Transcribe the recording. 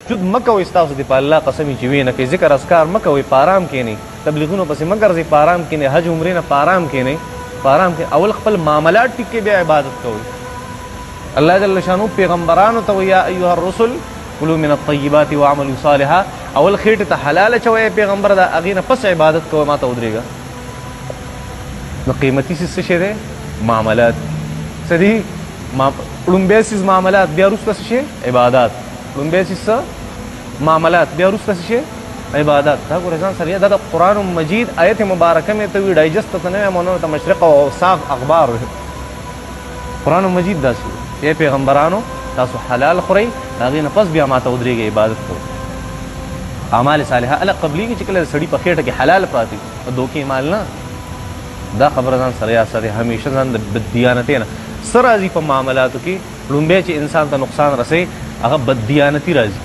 جد مکه وي ستاسو دی په الله قسم چې وینه کې ذکر اسکار مکه وي پارام کې نه تبلیغونو پسې مگر زی پارام کې نه حج عمره نه پارام کې نه پارام کې اول خپل معاملات ټیک کې بیا عبادت کوي. الله جل شانو پیغمبرانو ته یا ایها الرسل کلوا من الطیبات واعملوا صالحا اول خېټه ته حلال چوي پیغمبر دا اغینه پس عبادت کوي ما ته ودرېګا نو قیمتي څه شي ده معاملات سدي لومبه سیس معاملات بیا وروسته شي عبادت لومبه سیس معاملات بیا وروسته شي عبادت. دا ګور ځان سره دا قرآن مجید آیت مبارکه مې ته وی ډایجست ته نه مونږ ته مشرق او اوساق اخبار قرآن مجید داسو ای پیغمبرانو تاسو حلال خورئ هغې نه پس بیا ما ته ودرېږئ عبادت کوئ. اعمال صالحه اله قبلیږي چې کله د سړي په خېټه کې حلال پراته په دوکې مال نه دا خبره ځان سره یاد ساتئ همیشه ځان د بددیانتۍ نه څه راځي په معاملاتو کې لومبی چې انسان ته نقصان رسوي هغه بددیانتي راځي